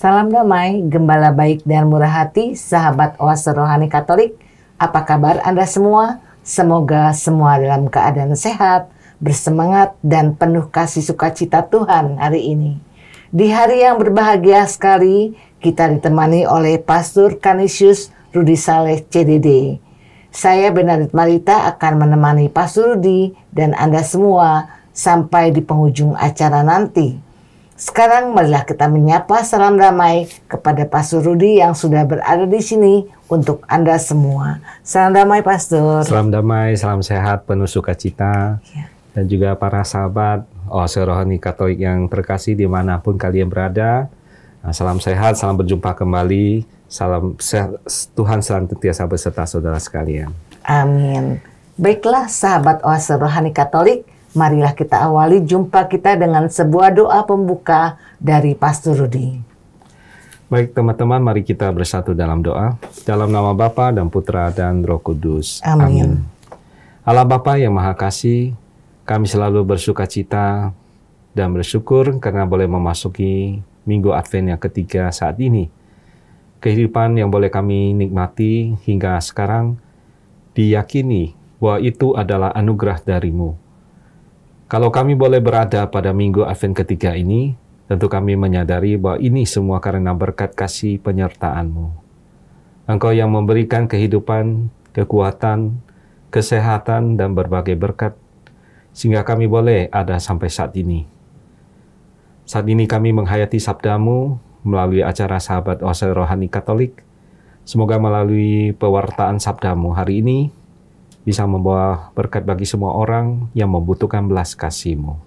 Salam damai, gembala baik dan murah hati, sahabat Oase Rohani Katolik. Apa kabar Anda semua? Semoga semua dalam keadaan sehat, bersemangat, dan penuh kasih sukacita Tuhan hari ini. Di hari yang berbahagia sekali, kita ditemani oleh Pastor Canisius Rudi Saleh CDD. Saya Bernadette Marita akan menemani Pastor Rudi dan Anda semua sampai di penghujung acara nanti. Sekarang marilah kita menyapa salam damai kepada Pastor Rudi yang sudah berada di sini untuk Anda semua. Salam damai, Pastor. Salam damai, salam sehat, penuh sukacita. Ya. Dan juga para sahabat Oase Rohani Katolik yang terkasih dimanapun kalian berada. Salam sehat, salam berjumpa kembali. Salam sehat, Tuhan senantiasa beserta saudara sekalian. Amin. Baiklah sahabat Oase Rohani Katolik, marilah kita awali jumpa kita dengan sebuah doa pembuka dari Pastor Rudi. Baik teman-teman, mari kita bersatu dalam doa. Dalam nama Bapa dan Putra dan Roh Kudus. Amin. Allah Bapa yang Maha Kasih, kami selalu bersukacita dan bersyukur karena boleh memasuki Minggu Advent yang ketiga saat ini. Kehidupan yang boleh kami nikmati hingga sekarang diyakini bahwa itu adalah anugerah dari-Mu. Kalau kami boleh berada pada Minggu Advent ketiga ini, tentu kami menyadari bahwa ini semua karena berkat kasih penyertaan-Mu. Engkau yang memberikan kehidupan, kekuatan, kesehatan, dan berbagai berkat, sehingga kami boleh ada sampai saat ini. Saat ini kami menghayati sabda-Mu melalui acara Sahabat Oase Rohani Katolik. Semoga melalui pewartaan sabda-Mu hari ini, bisa membawa berkat bagi semua orang yang membutuhkan belas kasih-Mu.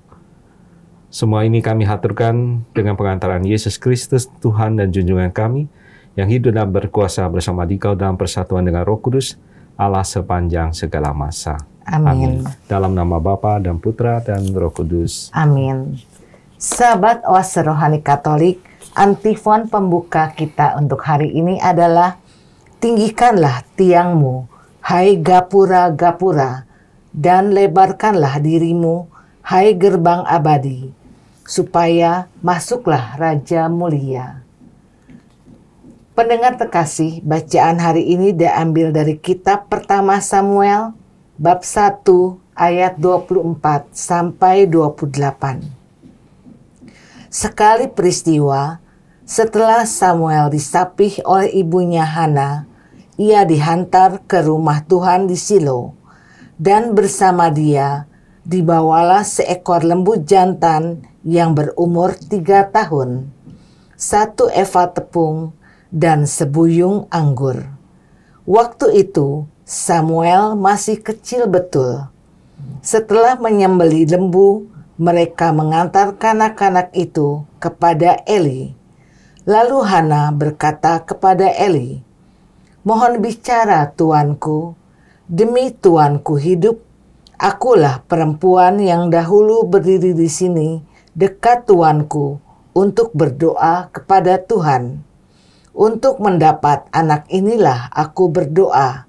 Semua ini kami haturkan dengan pengantaran Yesus Kristus, Tuhan dan junjungan kami, yang hidup dan berkuasa bersama Dikau dalam persatuan dengan Roh Kudus, Allah sepanjang segala masa. Amin. Dalam nama Bapa dan Putra dan Roh Kudus. Amin. Sahabat Oase Rohani Katolik, antifon pembuka kita untuk hari ini adalah tinggikanlah tiangmu, hai gapura-gapura, dan lebarkanlah dirimu, hai gerbang abadi, supaya masuklah Raja Mulia. Pendengar terkasih, bacaan hari ini diambil dari kitab pertama Samuel, bab 1 ayat 24 sampai 28. Sekali peristiwa, setelah Samuel disapih oleh ibunya Hana, ia dihantar ke rumah Tuhan di Silo, dan bersama dia dibawalah seekor lembu jantan yang berumur 3 tahun, 1 eva tepung, dan sebuyung anggur. Waktu itu Samuel masih kecil betul. Setelah menyembelih lembu, mereka mengantar kanak-kanak itu kepada Eli. Lalu Hana berkata kepada Eli, "Mohon bicara, tuanku. Demi tuanku hidup, akulah perempuan yang dahulu berdiri di sini dekat tuanku untuk berdoa kepada Tuhan. Untuk mendapat anak inilah aku berdoa,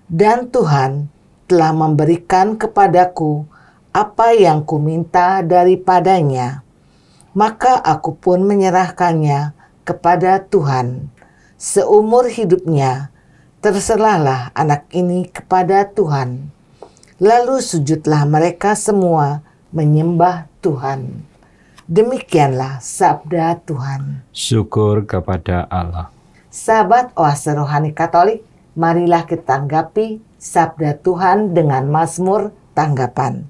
dan Tuhan telah memberikan kepadaku apa yang kuminta daripadanya. Maka aku pun menyerahkannya kepada Tuhan. Seumur hidupnya, terserahlah anak ini kepada Tuhan." Lalu sujudlah mereka semua menyembah Tuhan. Demikianlah sabda Tuhan. Syukur kepada Allah. Sahabat Oase Rohani Katolik, marilah kita tanggapi sabda Tuhan dengan mazmur tanggapan.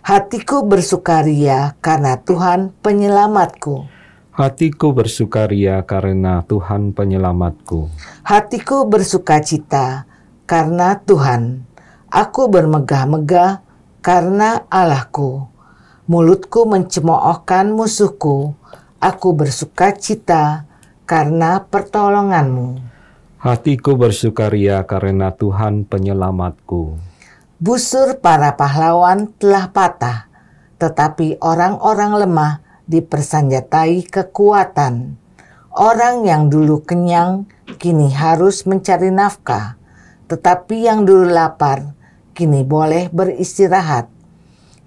Hatiku bersukaria karena Tuhan penyelamatku. Hatiku bersukaria karena Tuhan penyelamatku. Hatiku bersukacita karena Tuhan. Aku bermegah-megah karena Allahku. Mulutku mencemoohkan musuhku. Aku bersukacita karena pertolonganmu. Hatiku bersukaria karena Tuhan penyelamatku. Busur para pahlawan telah patah, tetapi orang-orang lemah dipersenjatai kekuatan. Orang yang dulu kenyang kini harus mencari nafkah, tetapi yang dulu lapar kini boleh beristirahat.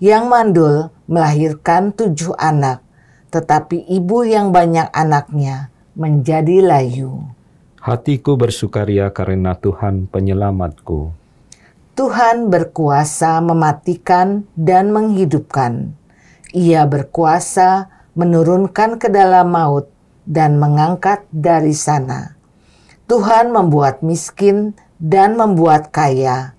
Yang mandul melahirkan 7 anak, tetapi ibu yang banyak anaknya menjadi layu. Hatiku bersukaria karena Tuhan penyelamatku. Tuhan berkuasa mematikan dan menghidupkan. Ia berkuasa menurunkan ke dalam maut dan mengangkat dari sana. Tuhan membuat miskin dan membuat kaya.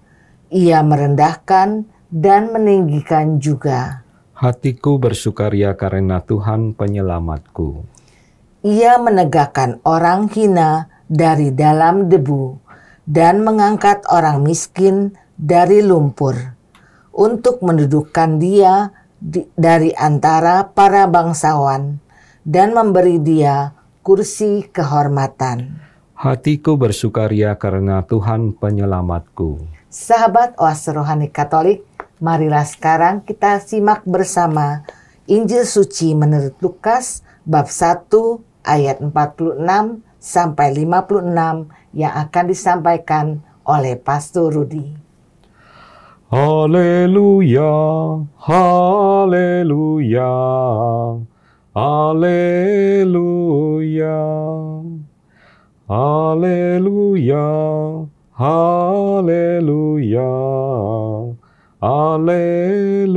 Ia merendahkan dan meninggikan juga. Hatiku bersukaria karena Tuhan penyelamatku. Ia menegakkan orang hina dari dalam debu dan mengangkat orang miskin dari lumpur, untuk mendudukkan dia dari antara para bangsawan dan memberi dia kursi kehormatan. Hatiku bersukaria karena Tuhan penyelamatku. Sahabat Oase Rohani Katolik, marilah sekarang kita simak bersama Injil Suci menurut Lukas bab 1 ayat 46 sampai 56 yang akan disampaikan oleh Pastor Rudi. Haleluya, haleluya, haleluya, haleluya, haleluya, haleluya.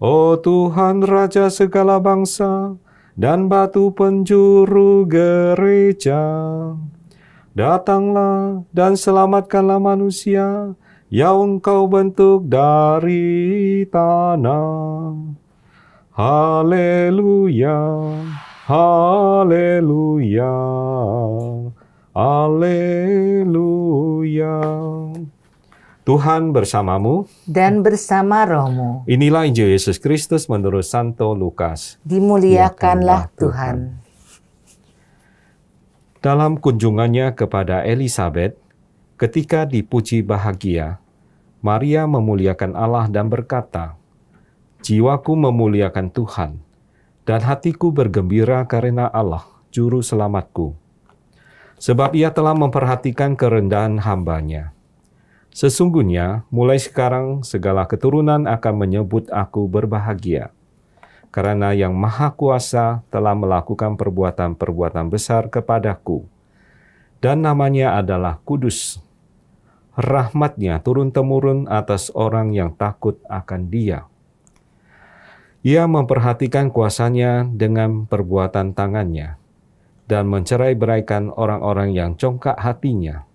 Oh Tuhan Raja segala bangsa dan batu penjuru gereja, datanglah dan selamatkanlah manusia yang Engkau bentuk dari tanah. Haleluya, haleluya, haleluya. Tuhan bersamamu Dan bersama rohmu. Inilah Injil Yesus Kristus menurut Santo Lukas. Dimuliakanlah Tuhan. Dalam kunjungannya kepada Elisabet, ketika dipuji bahagia, Maria memuliakan Allah dan berkata, "Jiwaku memuliakan Tuhan, dan hatiku bergembira karena Allah, Juru Selamatku. Sebab Ia telah memperhatikan kerendahan hamba-Nya. Sesungguhnya, mulai sekarang segala keturunan akan menyebut aku berbahagia, karena Yang Maha Kuasa telah melakukan perbuatan-perbuatan besar kepadaku, dan namanya adalah Kudus. Rahmat-Nya turun-temurun atas orang yang takut akan Dia. Ia memperhatikan kuasa-Nya dengan perbuatan tangan-Nya, dan mencerai-beraikan orang-orang yang congkak hatinya.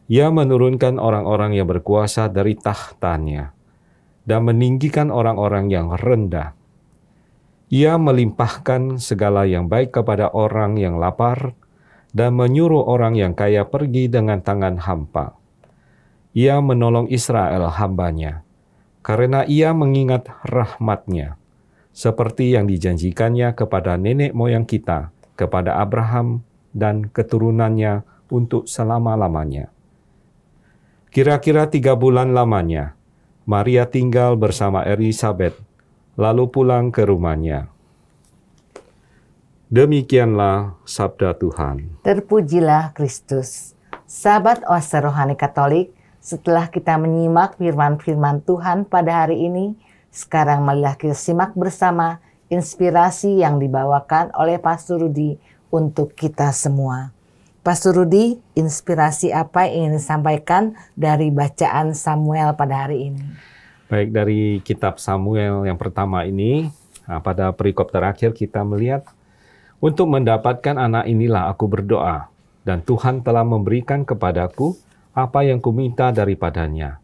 Ia menurunkan orang-orang yang berkuasa dari tahtanya, dan meninggikan orang-orang yang rendah. Ia melimpahkan segala yang baik kepada orang yang lapar, dan menyuruh orang yang kaya pergi dengan tangan hampa. Ia menolong Israel hamba-Nya, karena Ia mengingat rahmat-Nya, seperti yang dijanjikannya kepada nenek moyang kita, kepada Abraham dan keturunannya untuk selama-lamanya." Kira-kira 3 bulan lamanya, Maria tinggal bersama Elisabet, lalu pulang ke rumahnya. Demikianlah sabda Tuhan. Terpujilah Kristus. Sahabat Oase Rohani Katolik, setelah kita menyimak firman-firman Tuhan pada hari ini, sekarang marilah kita simak bersama inspirasi yang dibawakan oleh Pastor Rudi untuk kita semua. Pastor Rudi, inspirasi apa yang ingin disampaikan dari bacaan Samuel pada hari ini? Baik, dari kitab Samuel yang pertama ini, pada perikop terakhir kita melihat, untuk mendapatkan anak inilah aku berdoa, dan Tuhan telah memberikan kepadaku apa yang kuminta daripadanya.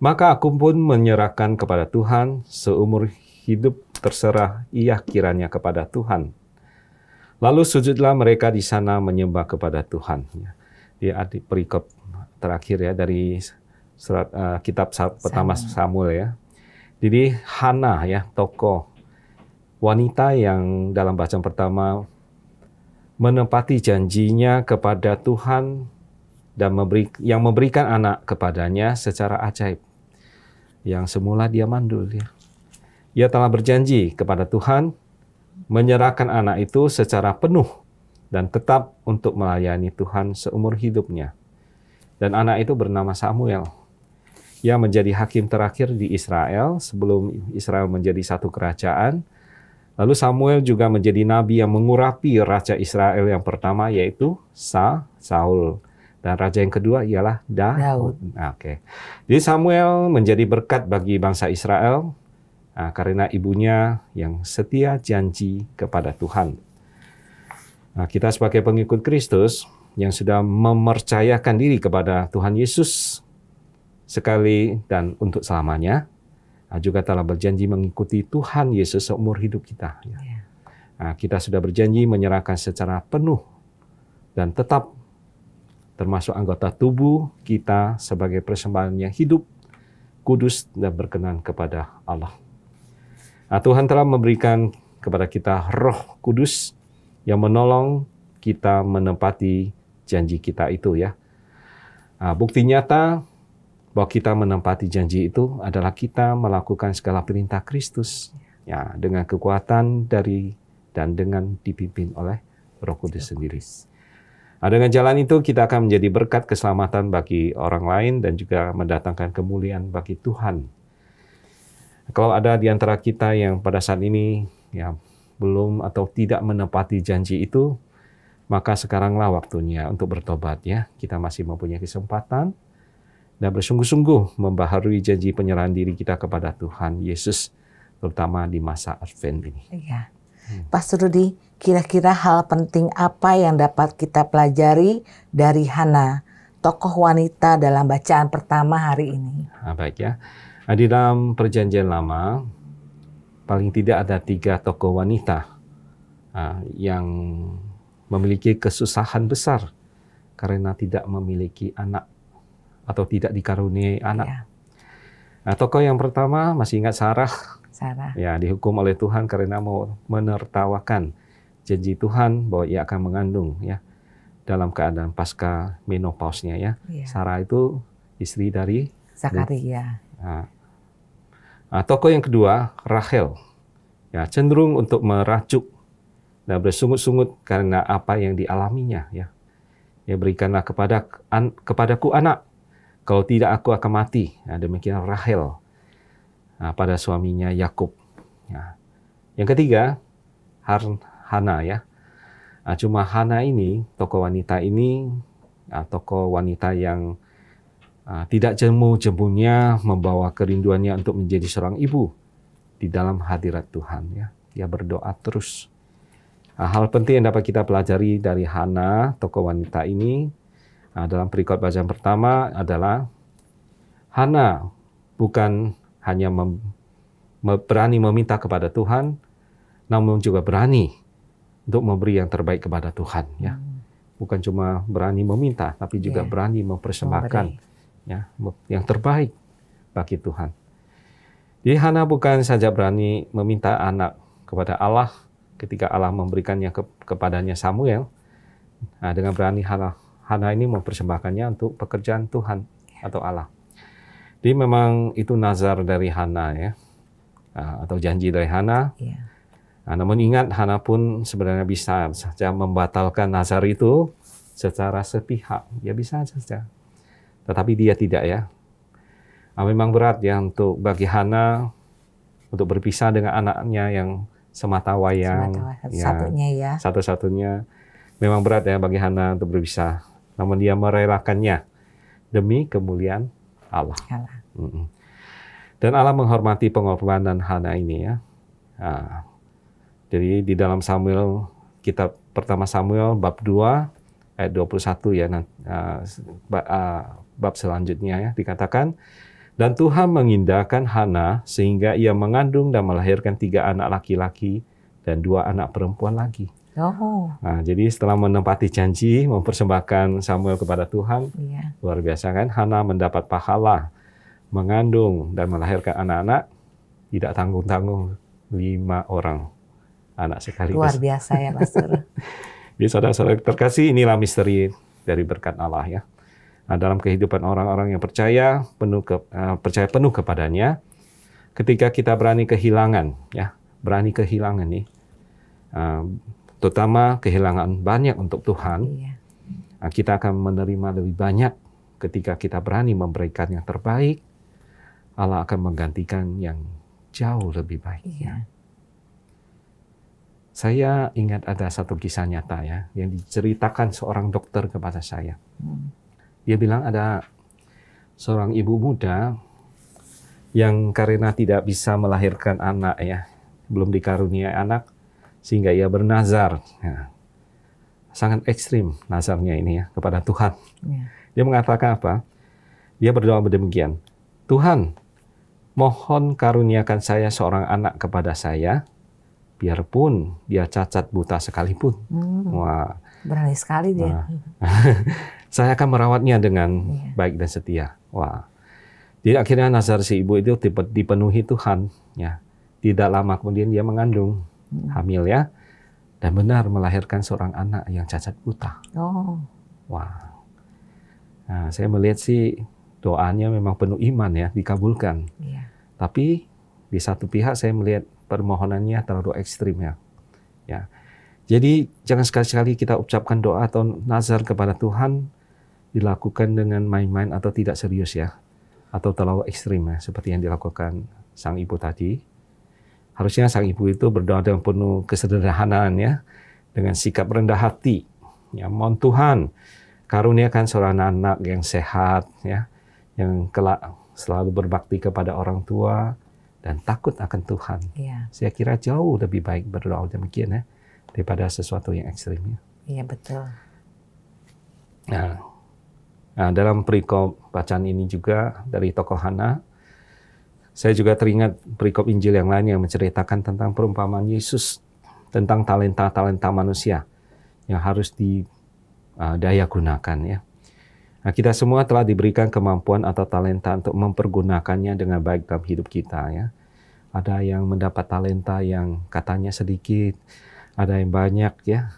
Maka aku pun menyerahkan kepada Tuhan, seumur hidup terserah ia kiranya kepada Tuhan. Lalu sujudlah mereka di sana menyembah kepada Tuhan. Di perikop terakhir ya dari surat kitab pertama Samuel ya. Jadi Hana ya, tokoh wanita yang dalam bacaan pertama menepati janjinya kepada Tuhan dan yang memberikan anak kepadanya secara ajaib. Yang semula dia mandul ya. Ia telah berjanji kepada Tuhan menyerahkan anak itu secara penuh dan tetap untuk melayani Tuhan seumur hidupnya. Dan anak itu bernama Samuel. Ia menjadi hakim terakhir di Israel sebelum Israel menjadi satu kerajaan. Lalu Samuel juga menjadi nabi yang mengurapi raja Israel yang pertama, yaitu Saul. Dan raja yang kedua ialah Daud. Oke. Jadi Samuel menjadi berkat bagi bangsa Israel karena ibunya yang setia janji kepada Tuhan. Nah, kita sebagai pengikut Kristus yang sudah mempercayakan diri kepada Tuhan Yesus sekali dan untuk selamanya, juga telah berjanji mengikuti Tuhan Yesus seumur hidup kita. Nah, kita sudah berjanji menyerahkan secara penuh dan tetap termasuk anggota tubuh kita sebagai persembahan yang hidup, kudus, dan berkenan kepada Allah. Nah, Tuhan telah memberikan kepada kita Roh Kudus yang menolong kita menepati janji kita itu ya. Nah, bukti nyata bahwa kita menepati janji itu adalah kita melakukan segala perintah Kristus ya, dengan kekuatan dari dan dengan dipimpin oleh Roh Kudus sendiri. Nah, dengan jalan itu kita akan menjadi berkat keselamatan bagi orang lain dan juga mendatangkan kemuliaan bagi Tuhan. Kalau ada di antara kita yang pada saat ini ya belum atau tidak menepati janji itu, maka sekaranglah waktunya untuk bertobat ya. Kita masih mempunyai kesempatan dan bersungguh-sungguh membaharui janji penyerahan diri kita kepada Tuhan Yesus, terutama di masa Advent ini. Iya. Pastor Rudi, kira-kira hal penting apa yang dapat kita pelajari dari Hana, tokoh wanita dalam bacaan pertama hari ini? Nah, baik ya. Nah, di dalam Perjanjian Lama, paling tidak ada 3 tokoh wanita yang memiliki kesusahan besar karena tidak memiliki anak atau tidak dikaruniai anak. Ya. Nah, tokoh yang pertama masih ingat Sarah. Ya, dihukum oleh Tuhan karena mau menertawakan janji Tuhan bahwa ia akan mengandung ya dalam keadaan pasca menopausnya ya. Sarah itu istri dari Zakaria. Nah, tokoh yang kedua Rachel. Ya, cenderung untuk merajuk dan bersungut-sungut karena apa yang dialaminya ya. Ya, berikanlah kepadaku anak, kalau tidak aku akan mati. Nah, demikian Rachel pada suaminya Yakub. Ya. Yang ketiga Hana ya. Nah, cuma Hana ini, tokoh wanita ini, tokoh wanita yang tidak jemu-jemunya membawa kerinduannya untuk menjadi seorang ibu di dalam hadirat Tuhan ya. Dia berdoa terus. Hal penting yang dapat kita pelajari dari Hana, tokoh wanita ini, dalam perikop bacaan pertama adalah Hana bukan hanya berani meminta kepada Tuhan, namun juga berani untuk memberi yang terbaik kepada Tuhan ya. Bukan cuma berani meminta, tapi juga berani mempersembahkan ya yang terbaik bagi Tuhan. Jadi Hana bukan saja berani meminta anak kepada Allah ketika Allah memberikannya kepadanya Samuel. Nah, dengan berani Hana ini mempersembahkannya untuk pekerjaan Tuhan atau Allah. Jadi memang itu nazar dari Hana ya, atau janji dari Hana. Nah, namun ingat Hana pun sebenarnya bisa saja membatalkan nazar itu secara sepihak. Ya bisa saja. Tetapi dia tidak ya. Memang berat ya untuk bagi Hana untuk berpisah dengan anaknya yang sematawayang. Satu-satunya. Memang berat ya bagi Hana untuk berpisah. Namun dia merelakannya demi kemuliaan Allah. Dan Allah menghormati pengorbanan Hana ini ya. Jadi di dalam Samuel, kitab pertama Samuel bab 2 ayat 21 ya, bab selanjutnya ya, dikatakan, dan Tuhan mengindahkan Hana sehingga ia mengandung dan melahirkan 3 anak laki-laki dan 2 anak perempuan lagi. Nah, jadi setelah menepati janji mempersembahkan Samuel kepada Tuhan, luar biasa kan, Hana mendapat pahala mengandung dan melahirkan anak-anak tidak tanggung-tanggung 5 orang anak sekaligus. Luar biasa ya, Pastor. Jadi saudara-saudara terkasih, inilah misteri dari berkat Allah ya. Nah, dalam kehidupan orang-orang yang percaya penuh kepadanya, ketika kita berani kehilangan ya, nih, terutama kehilangan banyak untuk Tuhan, kita akan menerima lebih banyak ketika kita berani memberikan yang terbaik. Allah akan menggantikan yang jauh lebih baik. Saya ingat ada satu kisah nyata ya, yang diceritakan seorang dokter kepada saya. Dia bilang ada seorang ibu muda yang karena tidak bisa melahirkan anak ya, belum dikaruniai anak, sehingga ia bernazar. Ya. Sangat ekstrim nazarnya ini ya, kepada Tuhan. Ya. Dia mengatakan apa? Dia berdoa demikian, Tuhan, mohon karuniakan saya seorang anak kepada saya, biarpun dia cacat buta sekalipun. Wah, berani sekali dia. Saya akan merawatnya dengan baik dan setia. Wah, jadi akhirnya nazar si ibu itu dipenuhi Tuhan. Ya, tidak lama kemudian dia mengandung, hamil ya, dan benar melahirkan seorang anak yang cacat buta. Oh, wah. Nah, saya melihat sih doanya memang penuh iman ya, dikabulkan. iya. Tapi di satu pihak saya melihat permohonannya terlalu ekstrim ya. Ya. Jadi jangan sekali-sekali kita ucapkan doa atau nazar kepada Tuhan dilakukan dengan main-main atau tidak serius ya. Atau terlalu ekstrim ya, seperti yang dilakukan sang ibu tadi. Harusnya sang ibu itu berdoa dengan penuh kesederhanaan ya, dengan sikap rendah hati. Ya, mohon Tuhan karuniakan seorang anak yang sehat ya, yang kelak selalu berbakti kepada orang tua dan takut akan Tuhan. Iya. Saya kira jauh lebih baik berdoa demikian ya, daripada sesuatu yang ekstrim ya. Iya, betul. Nah, dalam perikop bacaan ini juga dari tokoh Hana, saya juga teringat perikop Injil yang lain yang menceritakan tentang perumpamaan Yesus tentang talenta-talenta manusia yang harus didaya gunakan ya. Nah, kita semua telah diberikan kemampuan atau talenta untuk mempergunakannya dengan baik dalam hidup kita ya. Ada yang mendapat talenta yang katanya sedikit, ada yang banyak ya.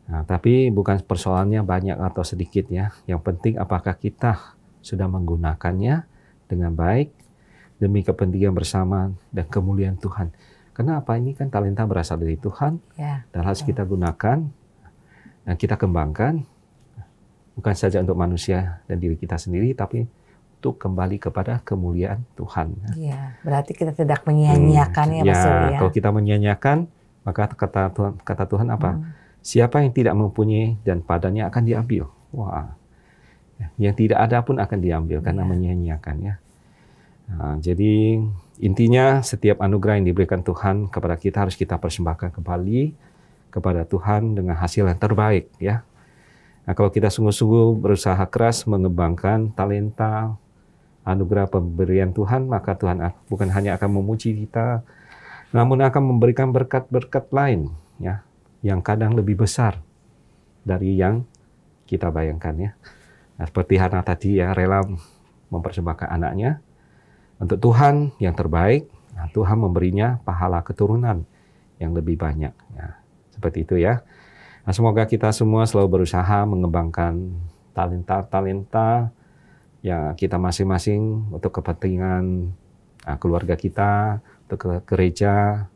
Nah, tapi bukan persoalannya banyak atau sedikit ya. Yang penting apakah kita sudah menggunakannya dengan baik demi kepentingan bersama dan kemuliaan Tuhan. Kenapa? Ini kan talenta berasal dari Tuhan Ya, dan harus kita gunakan dan kita kembangkan. Bukan saja untuk manusia dan diri kita sendiri, tapi untuk kembali kepada kemuliaan Tuhan. iya. Berarti kita tidak menyia-nyiakan ya, Pastor ya. Kalau kita menyia-nyiakan, maka kata Tuhan apa? Siapa yang tidak mempunyai dan padanya akan diambil. Wah, yang tidak ada pun akan diambil karena menyia-nyiakan ya. Nah, jadi intinya setiap anugerah yang diberikan Tuhan kepada kita harus kita persembahkan kembali kepada Tuhan dengan hasil yang terbaik ya. Nah, kalau kita sungguh-sungguh berusaha keras mengembangkan talenta, anugerah pemberian Tuhan, maka Tuhan bukan hanya akan memuji kita, namun akan memberikan berkat-berkat lain, ya, yang kadang lebih besar dari yang kita bayangkan, ya. Nah, seperti Hana tadi ya, rela mempersembahkan anaknya untuk Tuhan yang terbaik. Nah, Tuhan memberinya pahala keturunan yang lebih banyak, ya. Seperti itu ya. Nah, semoga kita semua selalu berusaha mengembangkan talenta-talenta yang kita masing-masing untuk kepentingan keluarga kita, untuk gereja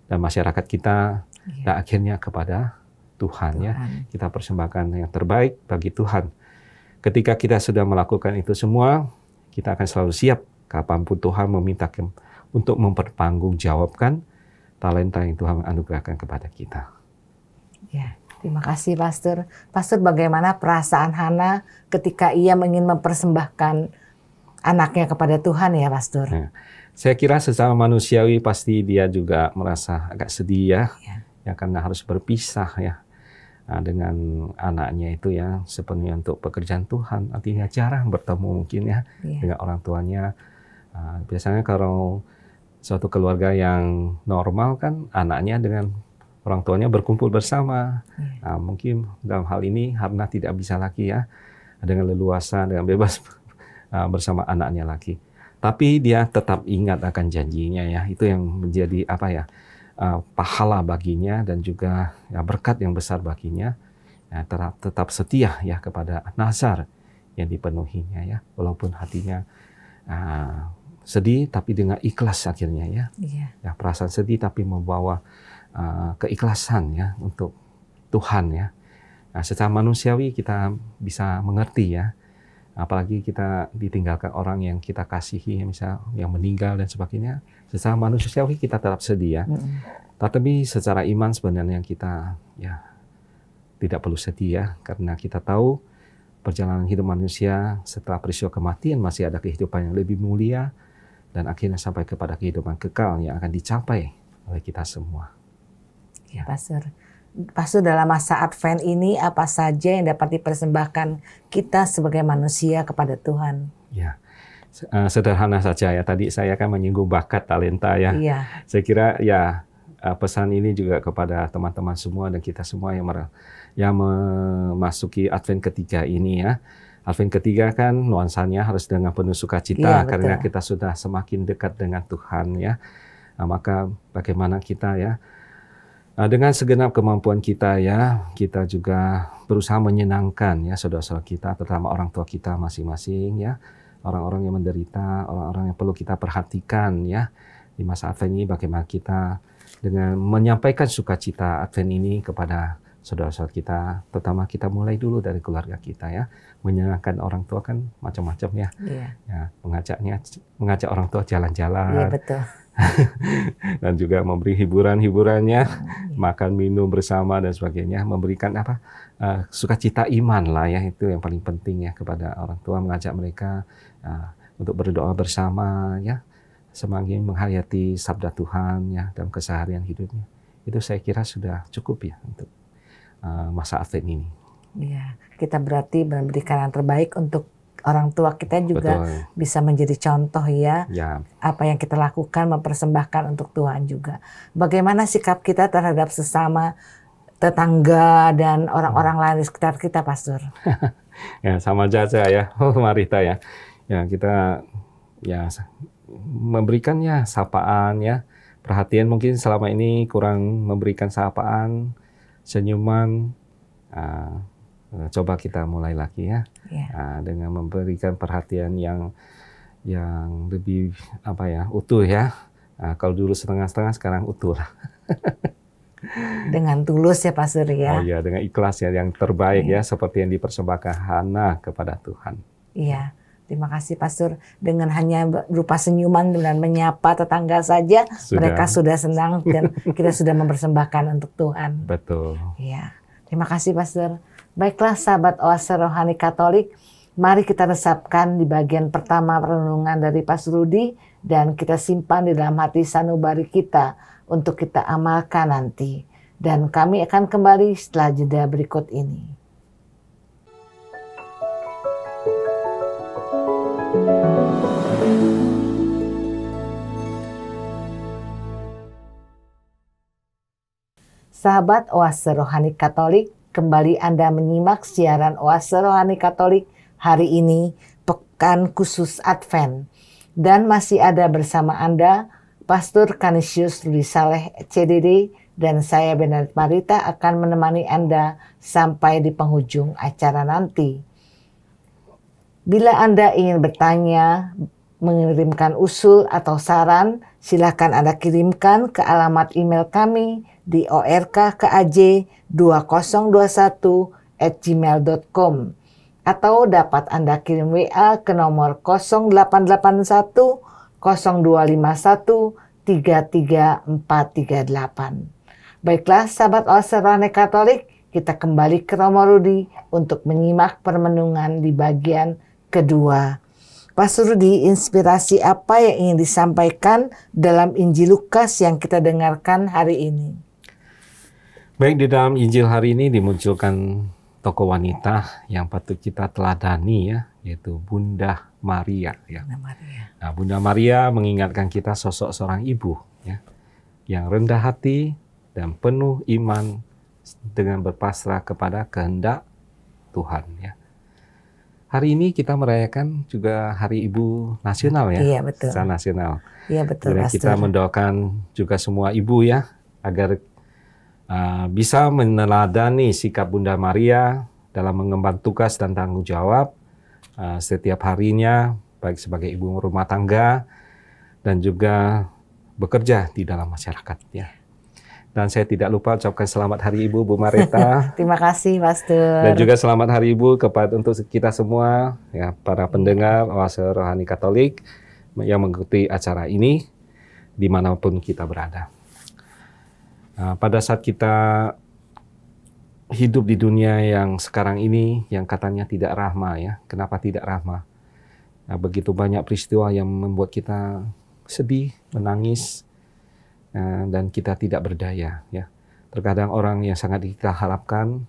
dan masyarakat kita, dan akhirnya kepada Tuhan. Ya. Kita persembahkan yang terbaik bagi Tuhan. Ketika kita sudah melakukan itu semua, kita akan selalu siap kapanpun Tuhan meminta untuk mempertanggungjawabkan talenta yang Tuhan anugerahkan kepada kita. Ya. Terima kasih, Pastor. Pastor, bagaimana perasaan Hana ketika ia ingin mempersembahkan anaknya kepada Tuhan ya, Pastor? Nah, saya kira secara manusiawi pasti dia juga merasa agak sedih ya karena harus berpisah ya dengan anaknya itu ya sepenuhnya untuk pekerjaan Tuhan. Artinya jarang bertemu mungkin ya dengan orang tuanya. Biasanya kalau suatu keluarga yang normal kan anaknya dengan orang tuanya berkumpul bersama. Nah, mungkin dalam hal ini Hana tidak bisa lagi ya dengan leluasa, dengan bebas bersama anaknya lagi. Tapi dia tetap ingat akan janjinya ya. Itu yang menjadi pahala baginya dan juga berkat yang besar baginya. Ya, tetap setia ya kepada nazar yang dipenuhinya ya. Walaupun hatinya sedih tapi dengan ikhlas akhirnya ya. Ya, perasaan sedih tapi membawa keikhlasan ya untuk Tuhan ya. Nah, secara manusiawi kita bisa mengerti ya, apalagi kita ditinggalkan orang yang kita kasihi, misal yang meninggal dan sebagainya. Secara manusiawi kita tetap sedih ya. Tetapi secara iman sebenarnya kita ya tidak perlu sedih ya, karena kita tahu perjalanan hidup manusia setelah peristiwa kematian masih ada kehidupan yang lebih mulia dan akhirnya sampai kepada kehidupan kekal yang akan dicapai oleh kita semua. Ya, Pastor. Pastor, dalam masa Advent ini apa saja yang dapat dipersembahkan kita sebagai manusia kepada Tuhan? Ya, sederhana saja ya. Tadi saya kan menyinggung bakat talenta ya. Iya. Saya kira ya pesan ini juga kepada teman-teman semua dan kita semua yang memasuki Advent ketiga ini ya. Advent ketiga kan nuansanya harus dengan penuh sukacita karena kita sudah semakin dekat dengan Tuhan ya. Nah, maka bagaimana kita ya dengan segenap kemampuan kita ya, kita juga berusaha menyenangkan ya saudara-saudara kita, terutama orang tua kita masing-masing ya, orang-orang yang menderita, orang-orang yang perlu kita perhatikan ya di masa Advent ini. Bagaimana kita dengan menyampaikan sukacita Advent ini kepada saudara-saudara kita, terutama kita mulai dulu dari keluarga kita ya, menyenangkan orang tua kan macam-macam ya, ya mengajak orang tua jalan-jalan. Iya, betul. Dan juga memberi hiburan-hiburannya, makan minum bersama dan sebagainya, memberikan sukacita iman lah ya, itu yang paling penting ya kepada orang tua, mengajak mereka untuk berdoa bersama ya, semakin menghayati sabda Tuhan ya dalam keseharian hidupnya. Itu saya kira sudah cukup ya untuk masa Advent ini. Iya, kita berarti memberikan yang terbaik untuk orang tua kita juga. Betul. Bisa menjadi contoh ya, apa yang kita lakukan mempersembahkan untuk Tuhan juga. Bagaimana sikap kita terhadap sesama tetangga dan orang-orang lain di sekitar kita, Pastor? Ya sama saja ya, Marita ya. Ya kita ya memberikannya sapaan ya, perhatian. Mungkin selama ini kurang memberikan sapaan, senyuman. Coba kita mulai lagi ya, dengan memberikan perhatian yang lebih utuh ya. Kalau dulu setengah-setengah, sekarang utuh lah. Dengan tulus ya Pastor ya. Oh iya, dengan ikhlas ya, yang terbaik ya, seperti yang dipersembahkan Hana kepada Tuhan. Iya, terima kasih Pastor. Dengan hanya berupa senyuman dan menyapa tetangga saja, mereka sudah senang dan kita sudah mempersembahkan untuk Tuhan. Betul. Iya, terima kasih Pastor. Baiklah sahabat Oase Rohani Katolik, mari kita resapkan di bagian pertama renungan dari Pastor Rudi dan kita simpan di dalam hati sanubari kita untuk kita amalkan nanti. Dan kami akan kembali setelah jeda berikut ini. Sahabat Oase Rohani Katolik, kembali Anda menyimak siaran Oase Rohani Katolik hari ini, Pekan Khusus Advent. Dan masih ada bersama Anda, Pastor Canisius Rudi Saleh CDD, dan saya Benedict Marita akan menemani Anda sampai di penghujung acara nanti. Bila Anda ingin bertanya, mengirimkan usul atau saran, silakan Anda kirimkan ke alamat email kami di ork-kaj2021@gmail.com atau dapat Anda kirim WA ke nomor 0881 0251 334438. Baiklah sahabat Oase Rohani Katolik, kita kembali ke Romo Rudi untuk menyimak permenungan di bagian kedua. Pastor Rudi, inspirasi apa yang ingin disampaikan dalam Injil Lukas yang kita dengarkan hari ini? Baik, di dalam Injil hari ini dimunculkan tokoh wanita yang patut kita teladani ya, yaitu Bunda Maria ya. Nah, Bunda Maria mengingatkan kita sosok seorang ibu ya, yang rendah hati dan penuh iman dengan berpasrah kepada kehendak Tuhan ya. Hari ini kita merayakan juga Hari Ibu Nasional ya. Iya, betul. Secara nasional. Iya, betul. Dan kita mendoakan juga semua ibu ya, agar bisa meneladani sikap Bunda Maria dalam mengemban tugas dan tanggung jawab setiap harinya, baik sebagai ibu rumah tangga dan juga bekerja di dalam masyarakat ya. Dan saya tidak lupa ucapkan selamat Hari Ibu Bu Marita. Terima kasih Pastor. Dan juga selamat Hari Ibu untuk kita semua ya, para pendengar Oase Rohani Katolik yang mengikuti acara ini dimanapun kita berada. Pada saat kita hidup di dunia yang sekarang ini, yang katanya tidak rahma ya. Kenapa tidak rahma? Begitu banyak peristiwa yang membuat kita sedih, menangis, dan kita tidak berdaya ya. Terkadang orang yang sangat kita harapkan,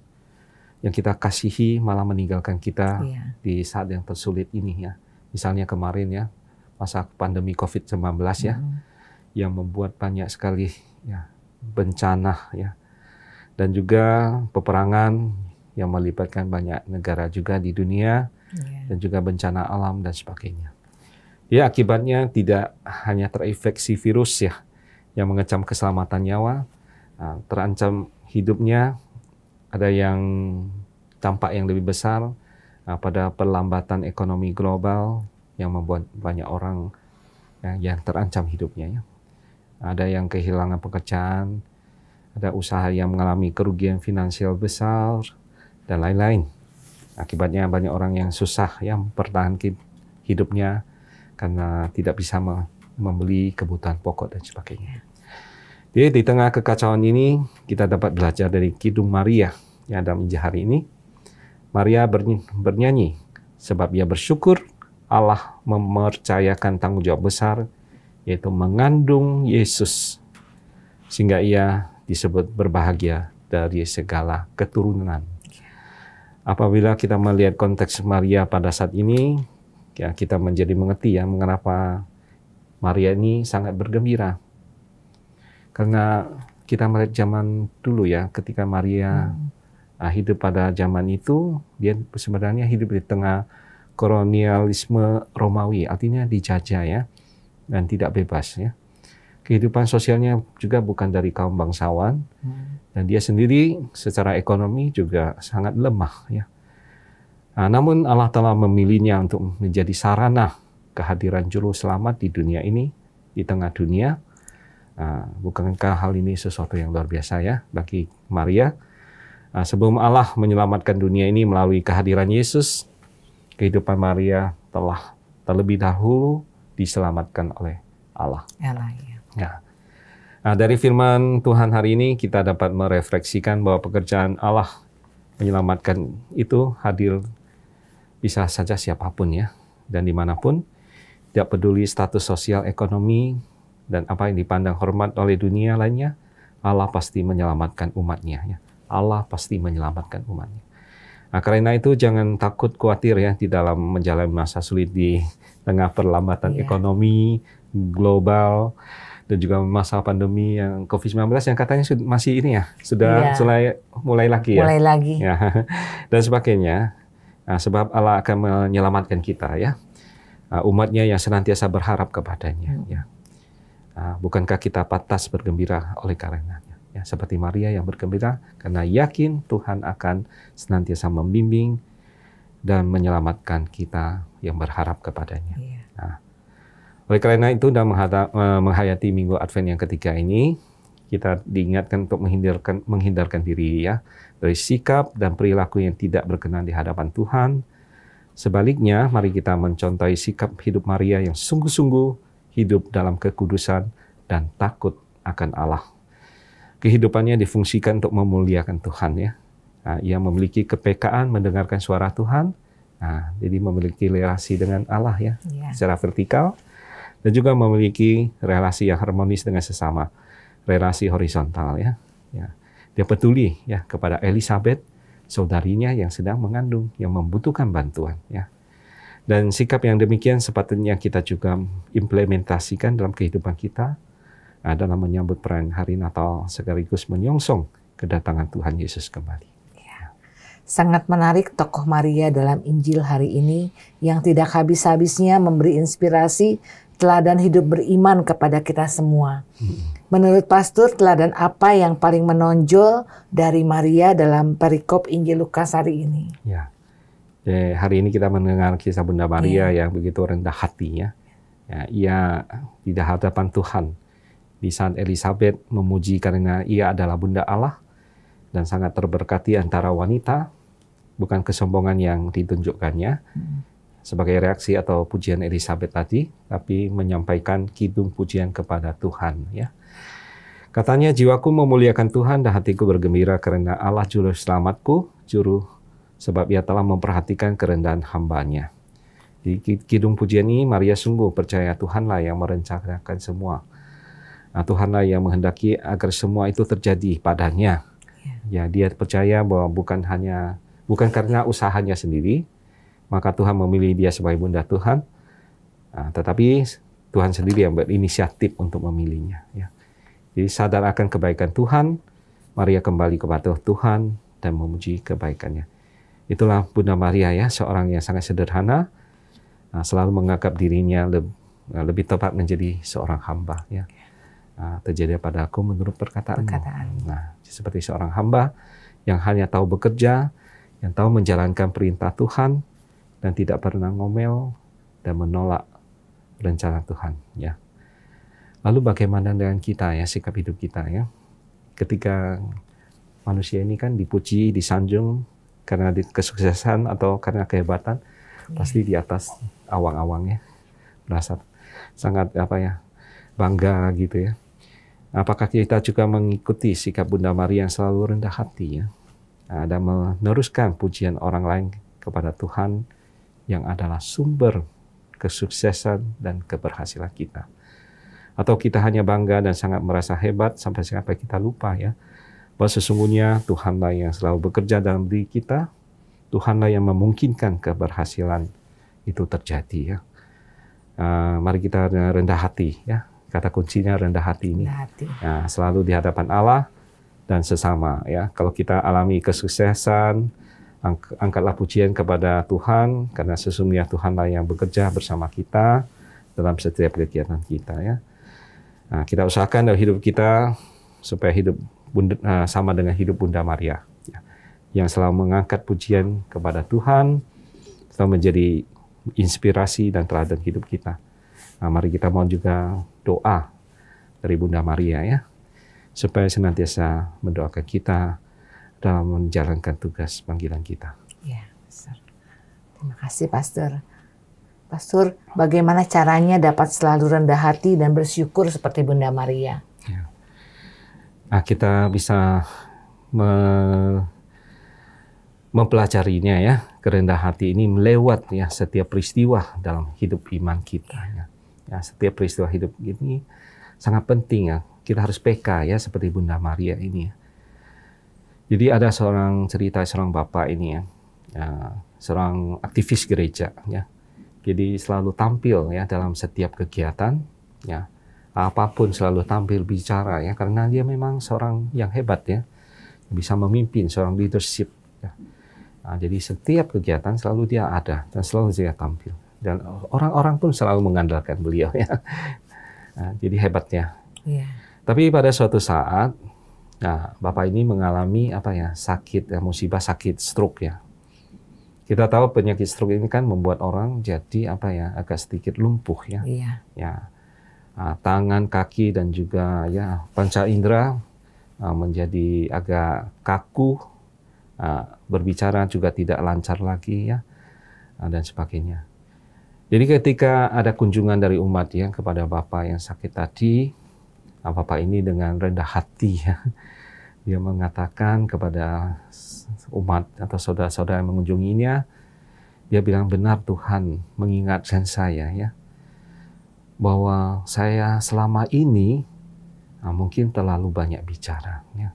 yang kita kasihi malah meninggalkan kita di saat yang tersulit ini ya. Misalnya kemarin ya, masa pandemi COVID-19 ya, yang membuat banyak sekali ya bencana ya, dan juga peperangan yang melibatkan banyak negara juga di dunia, dan juga bencana alam dan sebagainya. Ya, akibatnya tidak hanya terinfeksi virus ya, yang mengecam keselamatan nyawa, terancam hidupnya, ada yang dampak yang lebih besar pada perlambatan ekonomi global yang membuat banyak orang yang terancam hidupnya ya. Ada yang kehilangan pekerjaan, ada usaha yang mengalami kerugian finansial besar, dan lain-lain. Akibatnya banyak orang yang susah ya mempertahankan hidupnya karena tidak bisa membeli kebutuhan pokok dan sebagainya. Jadi di tengah kekacauan ini kita dapat belajar dari Kidung Maria yang dalam Injil hari ini. Maria bernyanyi sebab ia bersyukur Allah mempercayakan tanggung jawab besar, yaitu mengandung Yesus, sehingga ia disebut berbahagia dari segala keturunan. Apabila kita melihat konteks Maria pada saat ini, ya kita menjadi mengerti ya mengapa Maria ini sangat bergembira. Karena kita melihat zaman dulu ya, ketika Maria hidup pada zaman itu, dia sebenarnya hidup di tengah kolonialisme Romawi, artinya dijajah ya, dan tidak bebas ya. Kehidupan sosialnya juga bukan dari kaum bangsawan, dan dia sendiri secara ekonomi juga sangat lemah ya. Namun Allah telah memilihnya untuk menjadi sarana kehadiran juru selamat di dunia ini, di tengah dunia. Bukankah hal ini sesuatu yang luar biasa ya bagi Maria? Sebelum Allah menyelamatkan dunia ini melalui kehadiran Yesus, kehidupan Maria telah terlebih dahulu diselamatkan oleh Allah. Ya. Dari firman Tuhan hari ini kita dapat merefleksikan bahwa pekerjaan Allah menyelamatkan itu hadir bisa saja siapapun ya, dan dimanapun, tidak peduli status sosial ekonomi dan apa yang dipandang hormat oleh dunia lainnya, Allah pasti menyelamatkan umatnya ya. Allah pasti menyelamatkan umatnya. Karena itu jangan takut, khawatir ya di dalam menjalani masa sulit di tengah perlambatan ekonomi global dan juga masa pandemi yang COVID-19 yang katanya masih ini ya, sudah mulai lagi ya. Mulai lagi. Ya, dan sebagainya. Sebab Allah akan menyelamatkan kita ya. Umatnya yang senantiasa berharap kepadanya ya. Bukankah kita pantas bergembira oleh karenanya? Ya, seperti Maria yang bergembira karena yakin Tuhan akan senantiasa membimbing dan menyelamatkan kita yang berharap kepadanya. Oleh karena itu dalam menghayati Minggu Advent yang ketiga ini, kita diingatkan untuk menghindarkan diri ya dari sikap dan perilaku yang tidak berkenan di hadapan Tuhan. Sebaliknya, mari kita mencontohi sikap hidup Maria yang sungguh-sungguh hidup dalam kekudusan dan takut akan Allah. Kehidupannya difungsikan untuk memuliakan Tuhan ya. Ia memiliki kepekaan mendengarkan suara Tuhan. Jadi memiliki relasi dengan Allah ya, secara vertikal, dan juga memiliki relasi yang harmonis dengan sesama, relasi horizontal ya. Dia peduli ya kepada Elizabeth, saudarinya yang sedang mengandung, yang membutuhkan bantuan ya. Dan sikap yang demikian sepatutnya kita juga implementasikan dalam kehidupan kita dalam menyambut perayaan hari Natal sekaligus menyongsong kedatangan Tuhan Yesus kembali. Sangat menarik tokoh Maria dalam Injil hari ini yang tidak habis-habisnya memberi inspirasi teladan hidup beriman kepada kita semua. Menurut Pastor, teladan apa yang paling menonjol dari Maria dalam perikop Injil Lukas hari ini? Ya, hari ini kita mendengar kisah Bunda Maria yang begitu rendah hati ya. Ia di hadapan Tuhan. Di saat Elizabeth memuji karena ia adalah Bunda Allah dan sangat terberkati antara wanita, bukan kesombongan yang ditunjukkannya sebagai reaksi atau pujian Elizabeth tadi, tapi menyampaikan kidung pujian kepada Tuhan ya. Katanya, jiwaku memuliakan Tuhan dan hatiku bergembira karena Allah juru selamatku, sebab ia telah memperhatikan kerendahan hamba-Nya. Di kidung pujian ini, Maria sungguh percaya Tuhanlah yang merencanakan semua. Nah, Tuhanlah yang menghendaki agar semua itu terjadi padanya. Ya, dia percaya bahwa bukan karena usahanya sendiri, maka Tuhan memilih dia sebagai bunda Tuhan, tetapi Tuhan sendiri yang berinisiatif untuk memilihnya. Ya. Jadi sadar akan kebaikan Tuhan, Maria kembali kepada Tuhan dan memuji kebaikannya. Itulah Bunda Maria ya, seorang yang sangat sederhana, selalu menganggap dirinya lebih tepat menjadi seorang hamba. Ya. Terjadi padaku menurut perkataanmu. Nah, seperti seorang hamba yang hanya tahu bekerja, yang tahu menjalankan perintah Tuhan, dan tidak pernah ngomel dan menolak rencana Tuhan. Ya. Lalu bagaimana dengan kita ya, sikap hidup kita ya? Ketika manusia ini kan dipuji, disanjung karena kesuksesan atau karena kehebatan, pasti di atas awang-awang ya, merasa sangat bangga gitu ya. Apakah kita juga mengikuti sikap Bunda Maria yang selalu rendah hati ya, dan meneruskan pujian orang lain kepada Tuhan yang adalah sumber kesuksesan dan keberhasilan kita? Atau kita hanya bangga dan sangat merasa hebat sampai kita lupa ya, bahwa sesungguhnya Tuhanlah yang selalu bekerja dalam diri kita, Tuhanlah yang memungkinkan keberhasilan itu terjadi ya. Mari kita rendah hati ya, kata kuncinya rendah hati ini. Nah, selalu di hadapan Allah dan sesama ya. Kalau kita alami kesuksesan, angkatlah pujian kepada Tuhan, karena sesungguhnya Tuhanlah yang bekerja bersama kita dalam setiap kegiatan kita ya. Nah, kita usahakan dalam hidup kita supaya hidup sama dengan hidup Bunda Maria ya, yang selalu mengangkat pujian kepada Tuhan, selalu menjadi inspirasi dan teladan hidup kita. Nah, mari kita mohon juga doa dari Bunda Maria ya, supaya senantiasa mendoakan kita dalam menjalankan tugas panggilan kita. Ya, Pastor. Terima kasih, Pastor. Pastor, bagaimana caranya dapat selalu rendah hati dan bersyukur seperti Bunda Maria? Ya. Nah, kita bisa mempelajarinya ya, kerendah hati ini melewat ya setiap peristiwa dalam hidup iman kita ya. Ya, setiap peristiwa hidup ini sangat penting ya. Kita harus peka ya seperti Bunda Maria ini ya. Jadi ada cerita seorang bapak ini ya, seorang aktivis gereja ya. Jadi selalu tampil ya dalam setiap kegiatan ya, apapun selalu tampil bicara ya, karena dia memang seorang yang hebat ya, bisa memimpin, seorang leadership ya. Nah, jadi setiap kegiatan selalu dia ada dan selalu dia tampil, dan orang-orang pun selalu mengandalkan beliau ya. Nah, jadi hebatnya. Yeah. Tapi pada suatu saat, nah, bapak ini mengalami sakit ya, musibah sakit stroke ya. Kita tahu penyakit stroke ini kan membuat orang jadi agak sedikit lumpuh ya. Iya. Ya. Tangan, kaki dan juga ya panca indera menjadi agak kaku, berbicara juga tidak lancar lagi ya, dan sebagainya. Jadi ketika ada kunjungan dari umat ya kepada bapak yang sakit tadi, bapak ini dengan rendah hati ya, dia mengatakan kepada umat atau saudara-saudara yang mengunjunginya, dia bilang, benar Tuhan mengingatkan saya ya, bahwa saya selama ini mungkin terlalu banyak bicara ya.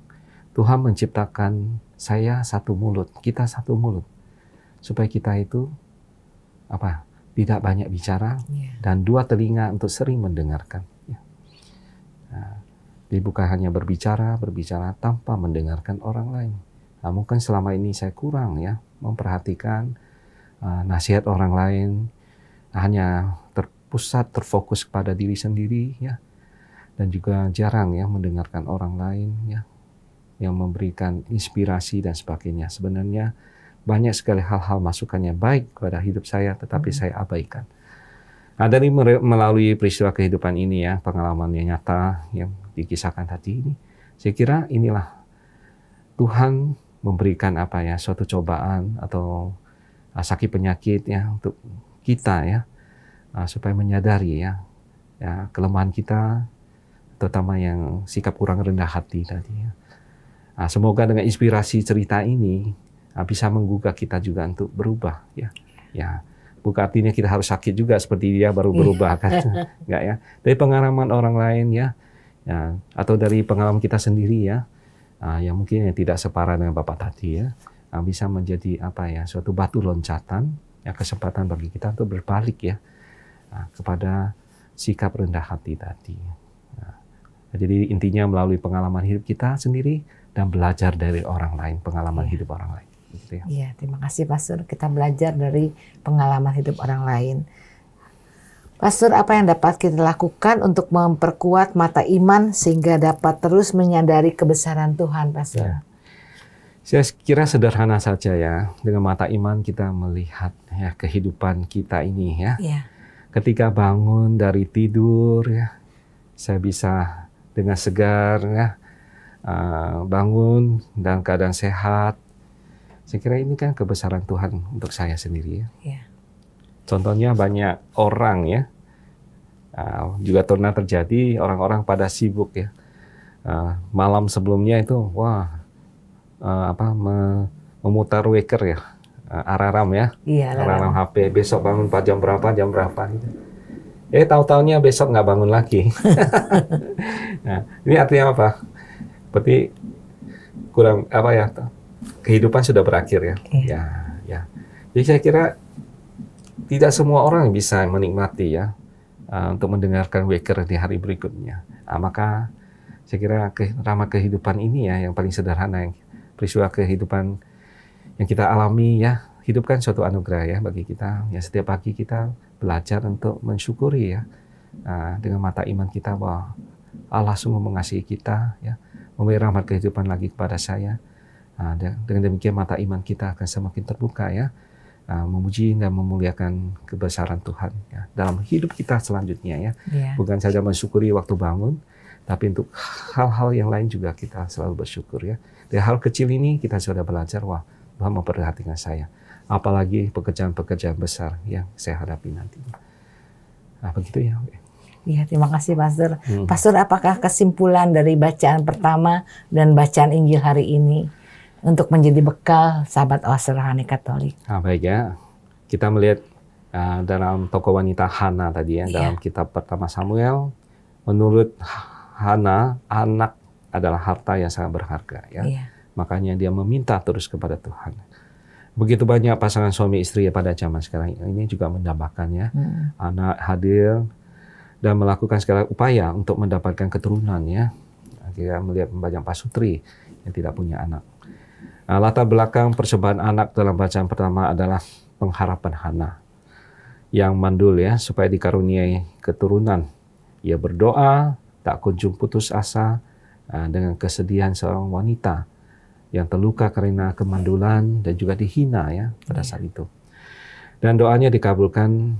Tuhan menciptakan saya satu mulut, kita satu mulut, supaya kita itu tidak banyak bicara dan dua telinga untuk sering mendengarkan ya. Nah, jadi bukan hanya berbicara tanpa mendengarkan orang lain. Nah, mungkin selama ini saya kurang ya memperhatikan nasihat orang lain, hanya terfokus kepada diri sendiri ya, dan juga jarang ya mendengarkan orang lain ya, yang memberikan inspirasi dan sebagainya. Sebenarnya banyak sekali hal-hal masukannya baik kepada hidup saya, tetapi saya abaikan. Nah, dari melalui peristiwa kehidupan ini ya, pengalaman yang nyata yang dikisahkan tadi ini, saya kira inilah Tuhan memberikan suatu cobaan atau sakit penyakit ya untuk kita ya, supaya menyadari ya kelemahan kita, terutama yang sikap kurang rendah hati tadi ya. Nah, semoga dengan inspirasi cerita ini bisa menggugah kita juga untuk berubah ya. Ya, bukan artinya kita harus sakit juga seperti dia baru berubah kan. Enggak ya. Dari pengalaman orang lain ya, atau dari pengalaman kita sendiri ya, yang mungkin yang tidak separah dengan Bapak tadi ya, bisa menjadi suatu batu loncatan, ya, kesempatan bagi kita untuk berbalik ya kepada sikap rendah hati tadi. Jadi intinya melalui pengalaman hidup kita sendiri dan belajar dari orang lain, pengalaman hidup orang lain. Gitu ya. Iya, terima kasih Pastor. Kita belajar dari pengalaman hidup orang lain. Pastor, apa yang dapat kita lakukan untuk memperkuat mata iman sehingga dapat terus menyadari kebesaran Tuhan, Pastor? Ya. Saya kira sederhana saja ya. Dengan mata iman kita melihat ya kehidupan kita ini ya. Ya. Ketika bangun dari tidur ya, saya bisa dengan segar ya, bangun dalam keadaan sehat. Saya kira ini kan kebesaran Tuhan untuk saya sendiri ya. Ya. Contohnya banyak orang ya, juga pernah terjadi orang-orang pada sibuk ya. Malam sebelumnya itu memutar waker ya, alarm ya, alarm HP. Besok bangun jam berapa gitu. Tahu-taunya besok nggak bangun lagi. Nah, ini artinya apa? Berarti kurang kehidupan sudah berakhir ya. Iya. Ya. Jadi saya kira tidak semua orang bisa menikmati ya untuk mendengarkan waker di hari berikutnya. Maka saya kira ramah kehidupan ini ya yang paling sederhana, yang peristiwa kehidupan yang kita alami ya. Hidup kan suatu anugerah ya bagi kita. Ya, setiap pagi kita belajar untuk mensyukuri ya dengan mata iman kita bahwa Allah sungguh mengasihi kita ya, memberi rahmat kehidupan lagi kepada saya. Dengan demikian mata iman kita akan semakin terbuka ya, memuji dan memuliakan kebesaran Tuhan ya dalam hidup kita selanjutnya ya. Bukan saja mensyukuri waktu bangun, tapi untuk hal-hal yang lain juga kita selalu bersyukur ya. Dari hal kecil ini kita sudah belajar, wah Tuhan memperhatikan saya. Apalagi pekerjaan-pekerjaan besar yang saya hadapi nanti. Begitu ya. Iya, terima kasih Pastor. Pastor, apakah kesimpulan dari bacaan pertama dan bacaan Injil hari ini untuk menjadi bekal sahabat Oase Rohani Katolik? Baik ya. Kita melihat dalam tokoh wanita Hana tadi ya, dalam kitab pertama Samuel, menurut Hana, anak adalah harta yang sangat berharga ya. Makanya dia meminta terus kepada Tuhan. Begitu banyak pasangan suami istri pada zaman sekarang ini juga mendambakan ya, anak hadir dan melakukan segala upaya untuk mendapatkan keturunan ya. Akhirnya melihat banyak pasutri yang tidak punya anak. Latar belakang persembahan anak dalam bacaan pertama adalah pengharapan Hana yang mandul ya supaya dikaruniai keturunan. Ia berdoa tak kunjung putus asa dengan kesedihan seorang wanita yang terluka karena kemandulan dan juga dihina ya pada saat itu. Dan doanya dikabulkan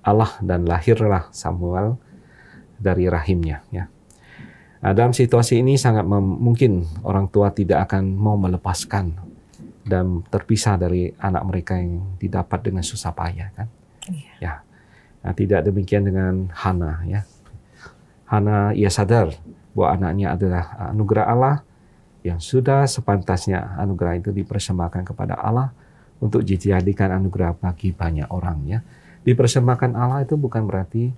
Allah dan lahirlah Samuel dari rahimnya ya. Dalam situasi ini sangat mungkin orang tua tidak akan mau melepaskan dan terpisah dari anak mereka yang didapat dengan susah payah kan. Ya. Tidak demikian dengan Hana ya. Hana ia sadar bahwa anaknya adalah anugerah Allah yang sudah sepantasnya anugerah itu dipersembahkan kepada Allah untuk dijadikan anugerah bagi banyak orang ya. Dipersembahkan Allah itu bukan berarti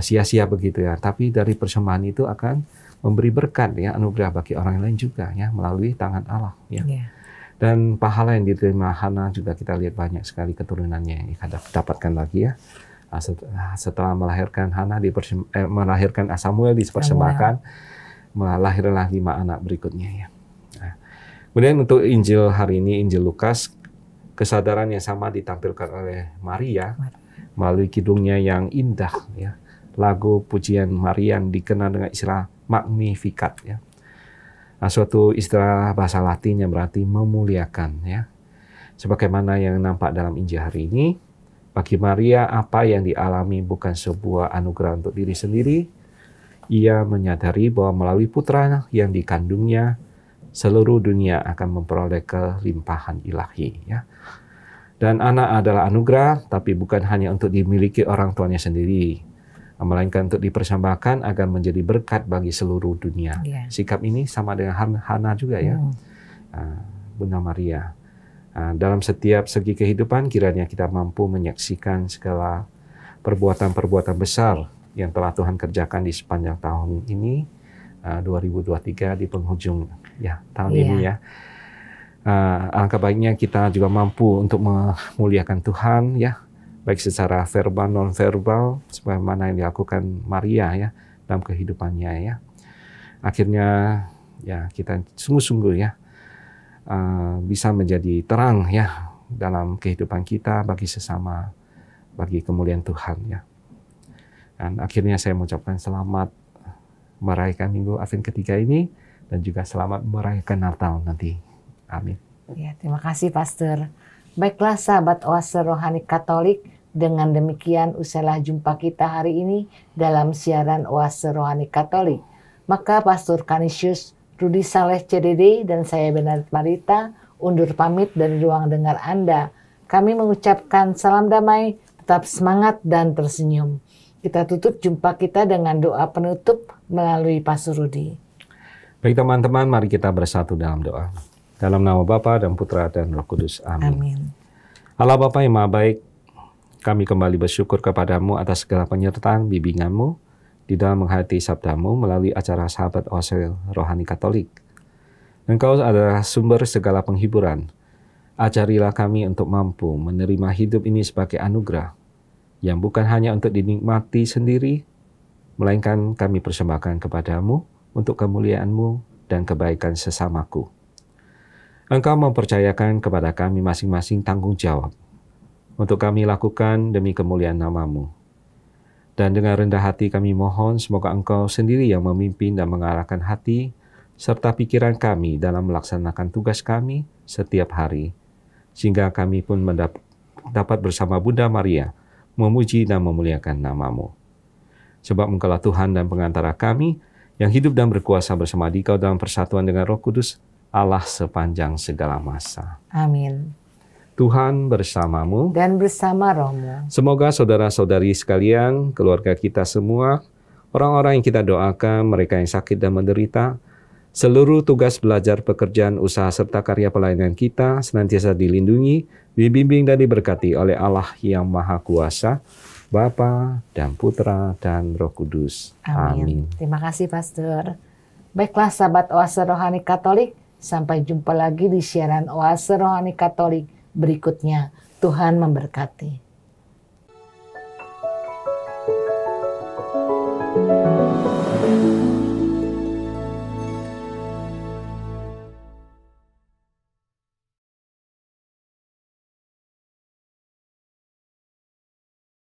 sia-sia begitu ya, tapi dari persembahan itu akan memberi berkat ya, anugerah bagi orang lain juga ya melalui tangan Allah ya. Dan pahala yang diterima Hana juga kita lihat banyak sekali keturunannya yang dapatkan lagi ya. Setelah melahirkan Hana melahirkan Samuel dipersembahkan, lahirlah 5 anak berikutnya ya. Kemudian untuk Injil hari ini, Injil Lukas, kesadaran yang sama ditampilkan oleh Maria melalui kidungnya yang indah ya. Lagu pujian Maria dikenal dengan istilah Magnificat ya. Suatu istilah bahasa Latin yang berarti memuliakan ya. Sebagaimana yang nampak dalam Injil hari ini, bagi Maria apa yang dialami bukan sebuah anugerah untuk diri sendiri. Ia menyadari bahwa melalui putra yang dikandungnya, seluruh dunia akan memperoleh kelimpahan ilahi ya. Dan anak adalah anugerah, tapi bukan hanya untuk dimiliki orang tuanya sendiri. melainkan untuk dipersembahkan agar menjadi berkat bagi seluruh dunia. Sikap ini sama dengan Hana juga ya, Bunda Maria. Dalam setiap segi kehidupan kiranya kita mampu menyaksikan segala perbuatan-perbuatan besar yang telah Tuhan kerjakan di sepanjang tahun ini, 2023 di penghujung tahun ini ya. Alangkah baiknya kita juga mampu untuk memuliakan Tuhan ya, baik secara verbal non verbal sebagaimana yang dilakukan Maria ya dalam kehidupannya ya. Akhirnya ya kita sungguh-sungguh ya bisa menjadi terang ya dalam kehidupan kita bagi sesama, bagi kemuliaan Tuhan ya. Dan akhirnya saya mengucapkan selamat merayakan Minggu Advent ketiga ini dan juga selamat merayakan Natal nanti. Amin. Ya, terima kasih Pastor. Baiklah sahabat Oase Rohani Katolik, dengan demikian usailah jumpa kita hari ini dalam siaran Oase Rohani Katolik. Maka Pastor Canisius Rudi Saleh CDD dan saya Bernadette Marita undur pamit dari ruang dengar Anda. Kami mengucapkan salam damai, tetap semangat dan tersenyum. Kita tutup jumpa kita dengan doa penutup melalui Pastor Rudi. Baik teman-teman, mari kita bersatu dalam doa. Dalam nama Bapa dan Putra dan Roh Kudus. Amin. Amin. Allah Bapa yang Maha Baik, kami kembali bersyukur kepadamu atas segala penyertaan bimbinganmu di dalam menghayati sabdamu melalui acara Sahabat Oase Rohani Katolik. Engkau adalah sumber segala penghiburan. Ajarilah kami untuk mampu menerima hidup ini sebagai anugerah, yang bukan hanya untuk dinikmati sendiri, melainkan kami persembahkan kepadamu untuk kemuliaan-Mu dan kebaikan sesamaku. Engkau mempercayakan kepada kami masing-masing tanggung jawab untuk kami lakukan demi kemuliaan nama-Mu. Dan dengan rendah hati kami mohon semoga Engkau sendiri yang memimpin dan mengarahkan hati serta pikiran kami dalam melaksanakan tugas kami setiap hari, sehingga kami pun dapat bersama Bunda Maria memuji dan memuliakan nama-Mu. Sebab Engkaulah Tuhan dan pengantara kami yang hidup dan berkuasa bersama Dikau dalam persatuan dengan Roh Kudus, Allah sepanjang segala masa. Amin. Tuhan bersamamu dan bersama rohmu. Semoga saudara-saudari sekalian, keluarga kita semua, orang-orang yang kita doakan, mereka yang sakit dan menderita, seluruh tugas belajar, pekerjaan, usaha, serta karya pelayanan kita senantiasa dilindungi, dibimbing dan diberkati oleh Allah yang Maha Kuasa, Bapa dan Putra dan Roh Kudus. Amin. Terima kasih Pastor. Baiklah sahabat Oase Rohani Katolik, sampai jumpa lagi di siaran Oase Rohani Katolik berikutnya. Tuhan memberkati.